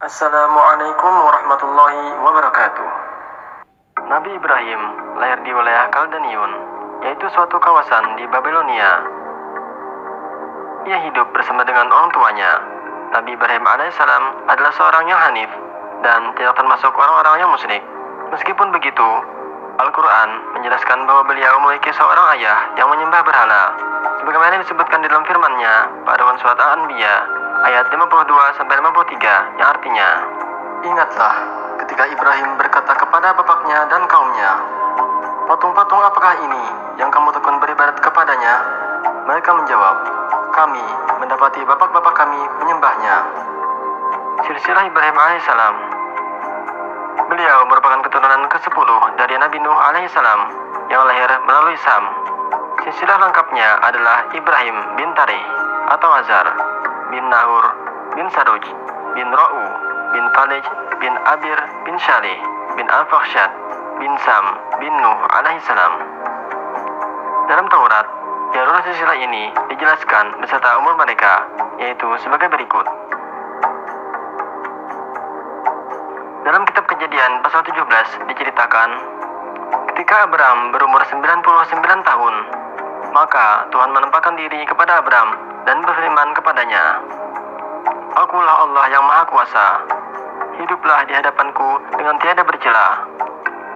Assalamualaikum warahmatullahi wabarakatuh. Nabi Ibrahim lahir di wilayah Kaldaniun, yaitu suatu kawasan di Babilonia. Ia hidup bersama dengan orang tuanya. Nabi Ibrahim alaihissalam adalah seorang yang hanif dan tidak termasuk orang-orang yang musyrik. Meskipun begitu, Al-Quran menjelaskan bahwa beliau memiliki seorang ayah yang menyembah berhala, sebagaimana disebutkan di dalam firman-Nya pada surat Al-Anbiya ayat 52-53, yang artinya, "Ingatlah ketika Ibrahim berkata kepada bapaknya dan kaumnya, 'Patung-patung apakah ini yang kamu tekun beribadat kepadanya?' Mereka menjawab, 'Kami mendapati bapak-bapak kami menyembahnya.'" Silsilah Ibrahim alaihissalam. Beliau merupakan keturunan ke-10 dari Nabi Nuh alaihissalam yang lahir melalui Sam. Silsilah lengkapnya adalah Ibrahim bin Tarih atau Azar, bin Nahur, bin Saruj, bin Ra'u, bin Falej, bin Abir, bin Shalih, bin Al-Fakhshad, bin Sam, bin Nuh alaihissalam. Dalam Taurat, jalur silsilah ini dijelaskan beserta umur mereka, yaitu sebagai berikut. Dalam kitab Kejadian pasal 17 diceritakan, ketika Abram berumur 99 tahun, maka Tuhan menampakkan diri kepada Abram dan berfirman kepadanya, "Akulah Allah yang Maha Kuasa. Hiduplah di hadapanku dengan tiada bercela.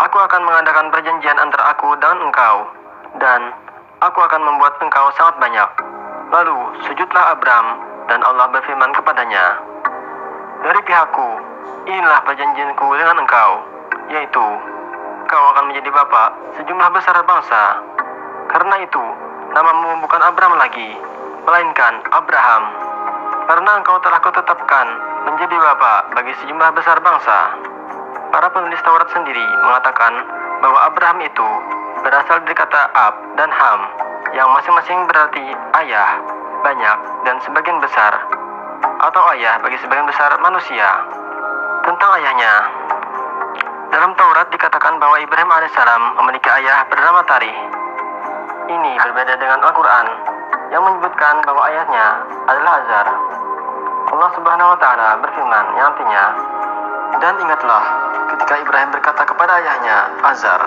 Aku akan mengadakan perjanjian antara aku dan engkau, dan aku akan membuat engkau sangat banyak." Lalu sujudlah Abram, dan Allah berfirman kepadanya, "Dari pihakku, inilah perjanjianku dengan engkau, yaitu engkau akan menjadi bapak sejumlah besar bangsa. Karena itu, namamu bukan Abram lagi, melainkan Abraham, karena engkau telah kutetapkan menjadi bapak bagi sejumlah besar bangsa." Para penulis Taurat sendiri mengatakan bahwa Abraham itu berasal dari kata Ab dan Ham, yang masing-masing berarti ayah, banyak, dan sebagian besar, atau ayah bagi sebagian besar manusia. Tentang ayahnya, dalam Taurat dikatakan bahwa Ibrahim alaihissalam memiliki ayah bernama Tarih. Ini berbeda dengan Al-Quran yang menyebutkan bahwa ayahnya adalah Azar. Allah Subhanahu wa Ta'ala berfirman yang artinya, "Dan ingatlah ketika Ibrahim berkata kepada ayahnya Azar,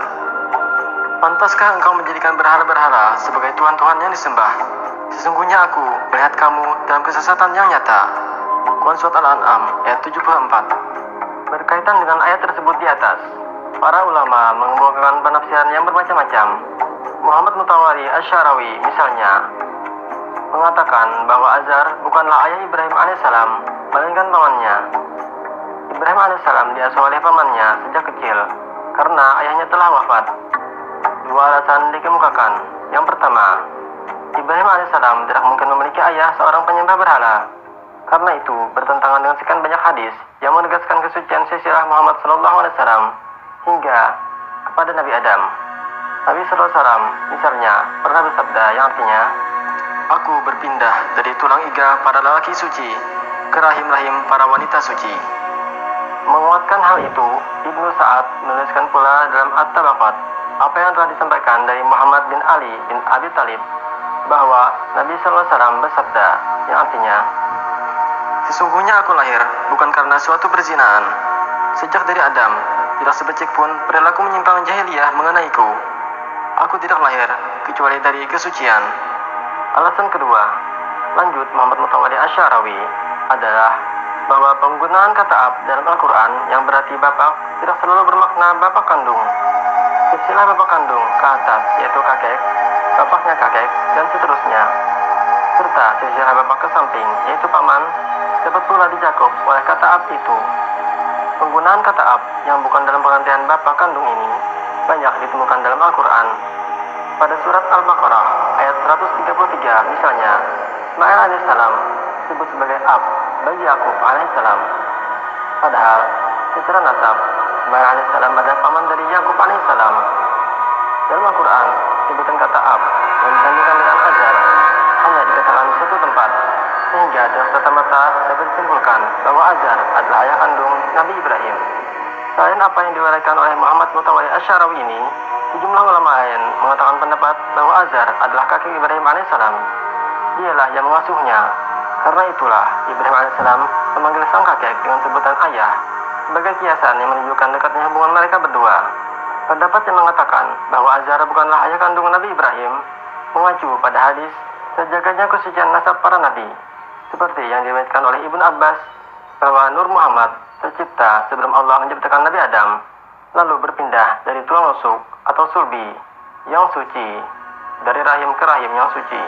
'Pantaskah engkau menjadikan berhala-berhala sebagai tuhan-tuhan yang disembah? Sesungguhnya aku melihat kamu dalam kesesatan yang nyata.'" Quran Surat Al-An'am ayat 74. Berkaitan dengan ayat tersebut di atas, para ulama mengemukakan penafsiran yang bermacam-macam. Muhammad Mutawari Asy-Syarawi misalnya mengatakan bahwa Azar bukanlah ayah Ibrahim alaihissalam, melainkan pamannya. Ibrahim alaihissalam diasuh oleh pamannya sejak kecil karena ayahnya telah wafat. Dua alasan dikemukakan. Yang pertama, Ibrahim alaihissalam tidak mungkin memiliki ayah seorang penyembah berhala. Karena itu bertentangan dengan sekian banyak hadis yang menegaskan kesucian silsilah Muhammad SAW hingga kepada Nabi Adam. Nabi SAW misalnya pernah bersabda yang artinya, "Aku berpindah dari tulang iga para lelaki suci ke rahim-rahim para wanita suci." Menguatkan hal itu, Ibnu Sa'ad menuliskan pula dalam At-Tabaqat apa yang telah disampaikan dari Muhammad bin Ali bin Abi Thalib bahwa Nabi SAW bersabda yang artinya, "Sesungguhnya aku lahir bukan karena suatu perzinaan. Sejak dari Adam, tidak sebecik pun perilaku menyimpang jahiliyah mengenaiku. Aku tidak lahir kecuali dari kesucian." Alasan kedua, lanjut Muhammad Mutawalli Asy-Syarawi, adalah bahwa penggunaan kata ab dalam Al-Quran yang berarti bapak tidak selalu bermakna bapak kandung. Istilah bapak kandung ke atas yaitu kakek, bapaknya kakek, dan seterusnya, serta silsilah bapak ke samping yaitu paman dapat pula dicakup oleh kata ab itu. Penggunaan kata ab yang bukan dalam pengertian bapak kandung ini banyak ditemukan dalam Al-Quran. Pada surat Al-Baqarah ayat 133 misalnya, Ismail alaihissalam disebut sebagai ab bagi Yakub alaihissalam. Padahal secara nasab Ismail alaihissalam adalah paman dari Yakub alaihissalam. Dalam Al-Quran disebutkan kata ab yang disandingkan dengan Azar hanya dikatakan di satu tempat, sehingga dengan serta-merta dapat disimpulkan bahwa Azar adalah ayah kandung Nabi Ibrahim. Selain apa yang diuraikan oleh Muhammad Mutawalli Asy-Syarawi ini, sejumlah ulama lain mengatakan pendapat bahwa Azar adalah kakek Ibrahim alaihissalam. Dialah yang mengasuhnya. Karena itulah Ibrahim alaihissalam memanggil sang kakek dengan sebutan ayah sebagai kiasan yang menunjukkan dekatnya hubungan mereka berdua. Pendapat yang mengatakan bahwa Azar bukanlah ayah kandung Nabi Ibrahim mengacu pada hadis terjaganya kesucian nasab para nabi, seperti yang diriwayatkan oleh Ibnu Abbas bahwa Nur Muhammad tercipta sebelum Allah menciptakan Nabi Adam, lalu berpindah dari tulang rusuk atau sulbi yang suci dari rahim ke rahim yang suci.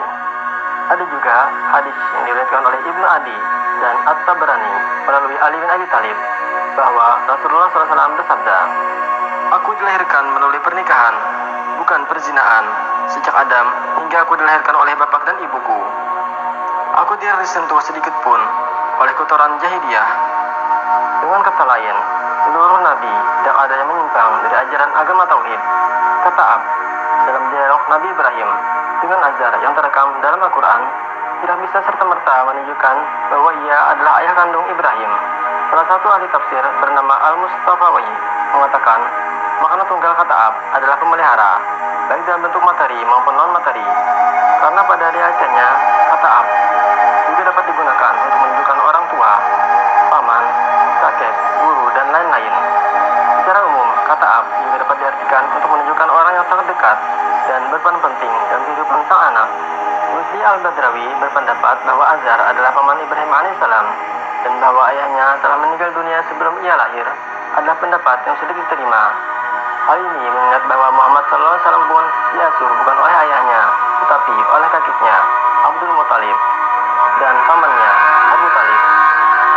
Ada juga hadis yang diriwayatkan oleh Ibnu Adi dan At-Tabrani melalui Ali bin Abi Thalib bahwa Rasulullah SAW bersabda, "Aku dilahirkan melalui pernikahan, bukan perzinaan, sejak Adam hingga aku dilahirkan oleh bapak dan ibuku. Aku tidak disentuh sedikit pun oleh kotoran jahiliyah." Dengan kata lain, seluruh nabi tidak ada yang menyimpang dari ajaran agama tauhid. Kata Ab dalam dialog Nabi Ibrahim dengan Azar yang terekam dalam Al-Quran tidak bisa serta-merta menunjukkan bahwa ia adalah ayah kandung Ibrahim. Salah satu ahli tafsir bernama Al-Mustafawi mengatakan makna tunggal kata Ab adalah pemelihara, baik dalam bentuk materi maupun non-materi. Karena pada riwayatnya, kata Ab juga dapat digunakan untuk menunjukkan orang tua, paman, kakek, guru, dan lain-lain. Secara umum, kata Ab juga dapat diartikan untuk menunjukkan orang yang sangat dekat dan berperan penting dalam kehidupan sang anak. Musli Al-Badrawi berpendapat bahwa Azar adalah paman Ibrahim alaihissalam dan bahwa ayahnya telah meninggal dunia sebelum ia lahir adalah pendapat yang sudah diterima. Hal ini mengingat bahwa Muhammad SAW pun diasuh bukan oleh ayahnya, tetapi oleh kakeknya Abdul Muthalib dan pamannya Abu Talib.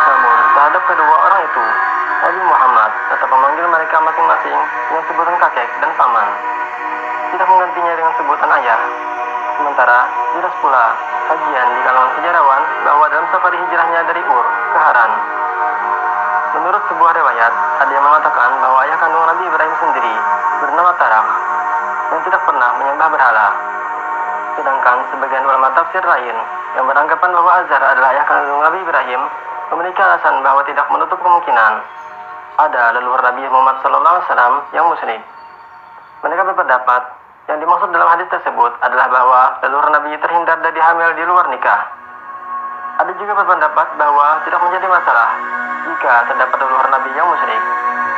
Namun terhadap kedua orang itu, Nabi Muhammad tetap memanggil mereka masing-masing dengan sebutan kakek dan paman, tidak menggantinya dengan sebutan ayah. Sementara jelas pula kajian di kalangan sejarawan bahwa dalam safari hijrahnya dari Ur ke Haran, menurut sebuah riwayat, ada yang mengatakan bahwa ayah kandung Nabi Ibrahim sendiri bernama Tarak yang tidak pernah menyembah berhala. Sedangkan sebagian ulama tafsir lain yang beranggapan bahwa Azar adalah ayah kandung Nabi Ibrahim memiliki alasan bahwa tidak menutup kemungkinan ada leluhur Nabi Muhammad SAW yang musyrik. Mereka berpendapat yang dimaksud dalam hadis tersebut adalah bahwa leluhur Nabi terhindar dari hamil di luar nikah. Ada juga berpendapat bahwa tidak menjadi masalah jika terdapat leluhur Nabi yang musyrik,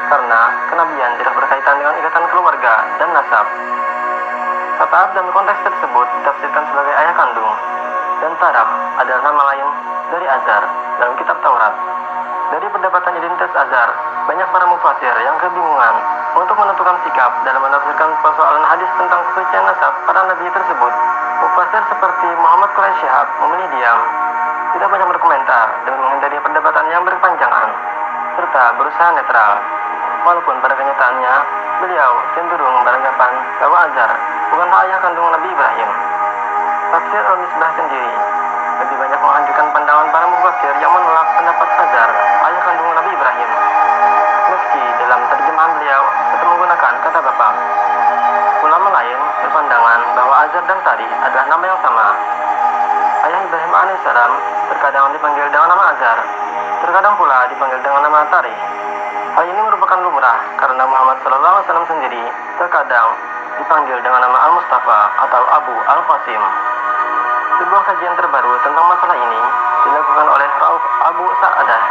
karena kenabian tidak berkaitan dengan ikatan keluarga dan nasab. Kata Ab dalam konteks tersebut ditafsirkan sebagai ayah kandung, dan Tarak adalah nama lain dari Azar dalam kitab Taurat. Dari pendapatan identitas Azar, banyak para mufasir yang kebingungan untuk menentukan sikap dalam menafsirkan persoalan hadis tentang kesucian nasab para nabi tersebut. Mufasir seperti Muhammad Quraish Shihab memilih diam, tidak banyak berkomentar dengan menghindari perdebatan yang berkepanjangan, serta berusaha netral. Walaupun pada kenyataannya, beliau cenderung beranggapan bahwa Azar bukanlah ayah kandung Nabi Ibrahim. Tafsir Al-Misbah sendiri lebih banyak mengajukan pandangan para mufasir yang menolak pendapat Azar ayah kandung Nabi Ibrahim, meski dalam terjemahan beliau tetap menggunakan kata bapak. Ulama lain berpandangan bahwa Azar dan Tari adalah nama yang sama. Ayah Ibrahim alaihissalam terkadang dipanggil dengan nama Azar, terkadang pula dipanggil dengan nama Tari. Hal ini merupakan lumrah karena Muhammad SAW sendiri terkadang dipanggil dengan nama Al-Mustafa atau Abu Al-Qasim. Sebuah kajian terbaru tentang masalah ini dilakukan oleh Rauf Abu Sa'adah.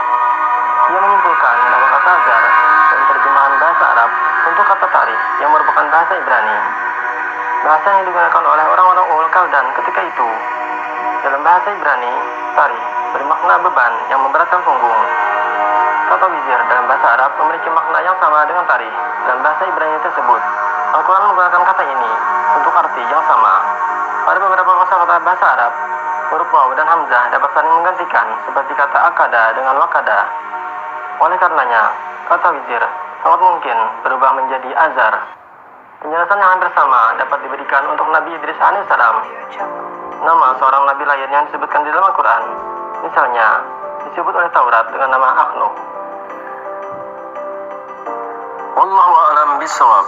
Ia menyimpulkan bahwa kata Azar dan terjemahan bahasa Arab untuk kata Tarikh yang merupakan bahasa Ibrani, bahasa yang digunakan oleh orang-orang Ulul Kaldan ketika itu. Dalam bahasa Ibrani, Tarikh bermakna beban yang memberatkan punggung. Kata wizir dalam bahasa Arab memiliki makna yang sama dengan Tarikh dalam bahasa Ibrani tersebut. Al-Quran menggunakan kata ini untuk arti yang sama. Pada beberapa kosakata bahasa Arab, huruf waw dan hamzah dapat saling menggantikan seperti kata akada dengan wakada. Oleh karenanya, kata wizir sangat mungkin berubah menjadi Azar. Penjelasan yang hampir sama dapat diberikan untuk Nabi Idris alaihissalam. Nama seorang nabi lain yang disebutkan di dalam Al-Quran, misalnya disebut oleh Taurat dengan nama Akhnuk. Wallahu a'lam bishawab.